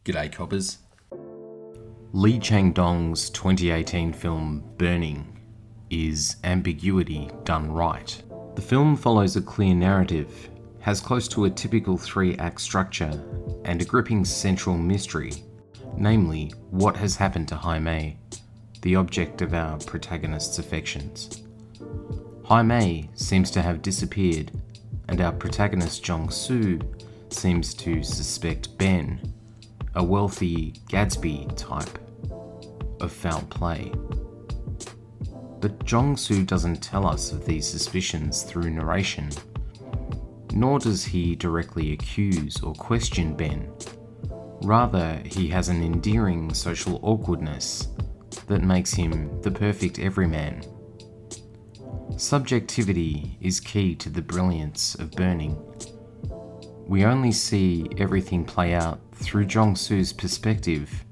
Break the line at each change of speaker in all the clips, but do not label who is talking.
G'day coppers. Lee Chang-Dong's 2018 film Burning is Ambiguity done right. The film follows a clear narrative, has close to a typical 3-act structure, and a gripping central mystery, namely what has happened to Hai-mei, the object of our protagonist's affections. Hai-mei seems to have disappeared, and our protagonist Jong-seo seems to suspect Ben, a wealthy Gatsby type, of foul play. But Jong-seo doesn't tell us of these suspicions through narration, nor does he directly accuse or question Ben. Rather, he has an endearing social awkwardness that makes him the perfect everyman. Subjectivity is key to the brilliance of Burning. We only see everything play out through Jong-seo's perspective,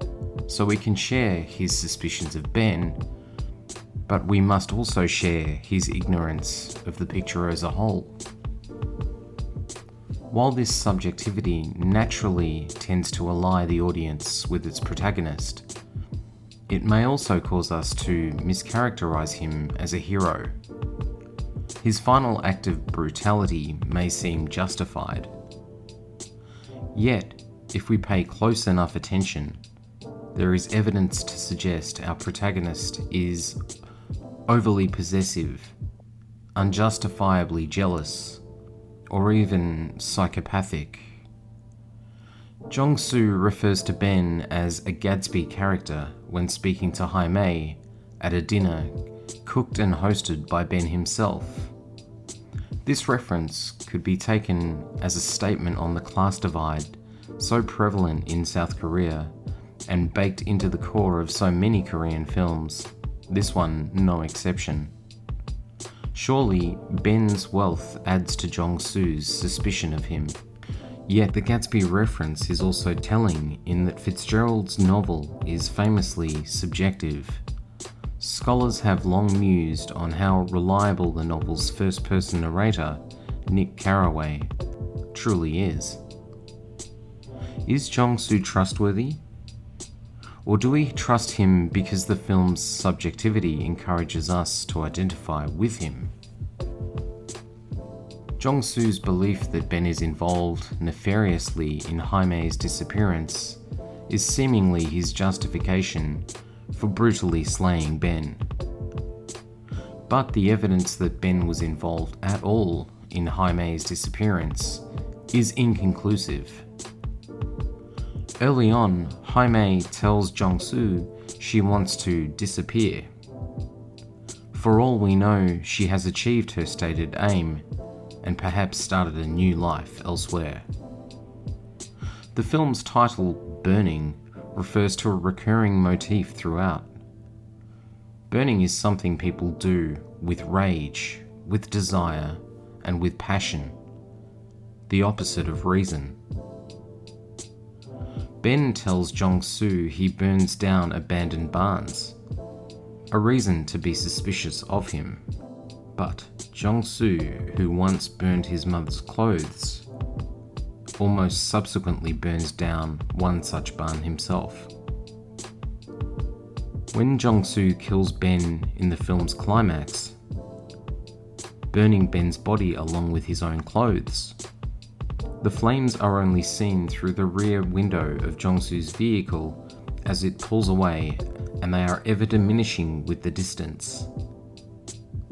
so we can share his suspicions of Ben, but we must also share his ignorance of the picture as a whole. While this subjectivity naturally tends to ally the audience with its protagonist, it may also cause us to mischaracterize him as a hero. His final act of brutality may seem justified. Yet, if we pay close enough attention, there is evidence to suggest our protagonist is overly possessive, unjustifiably jealous, or even psychopathic. Jong-seo refers to Ben as a Gatsby character when speaking to Hai-mei at a dinner cooked and hosted by Ben himself. This reference could be taken as a statement on the class divide so prevalent in South Korea and baked into the core of so many Korean films, this one no exception. Surely, Ben's wealth adds to Jong-seo's suspicion of him. Yet the Gatsby reference is also telling in that Fitzgerald's novel is famously subjective. Scholars have long mused on how reliable the novel's first-person narrator, Nick Carraway, truly is. Is Jong-seo trustworthy? Or do we trust him because the film's subjectivity encourages us to identify with him? Jong-seo's belief that Ben is involved nefariously in Hai-mei's disappearance is seemingly his justification for brutally slaying Ben. But the evidence that Ben was involved at all in Hai-mei's disappearance is inconclusive. Early on, Hai-mei tells Jong-seo she wants to disappear. For all we know, she has achieved her stated aim and perhaps started a new life elsewhere. The film's title, Burning, refers to a recurring motif throughout. Burning is something people do with rage, with desire, and with passion, the opposite of reason. Ben tells Jong-seo he burns down abandoned barns, a reason to be suspicious of him. But Jong-seo, who once burned his mother's clothes, almost subsequently burns down one such barn himself. When Jong-seo kills Ben in the film's climax, burning Ben's body along with his own clothes, the flames are only seen through the rear window of Jong-seo's vehicle as it pulls away, and they are ever diminishing with the distance.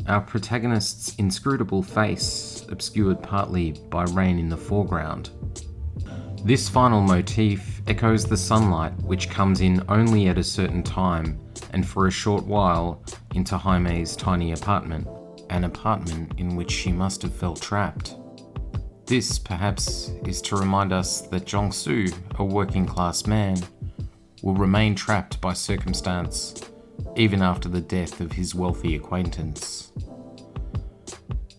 Our protagonist's inscrutable face obscured partly by rain in the foreground. This final motif echoes the sunlight which comes in only at a certain time and for a short while into Hai-mei's tiny apartment, an apartment in which she must have felt trapped. This, perhaps, is to remind us that Jong-seo, a working-class man, will remain trapped by circumstance even after the death of his wealthy acquaintance.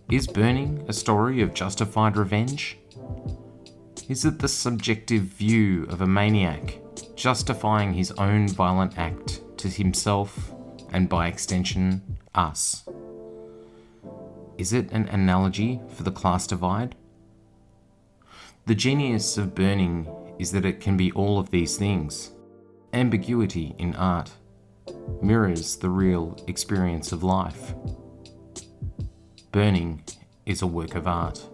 Is Burning a story of justified revenge? Is it the subjective view of a maniac justifying his own violent act to himself and by extension, us? Is it an analogy for the class divide? The genius of Burning is that it can be all of these things. Ambiguity in art mirrors the real experience of life. Burning is a work of art.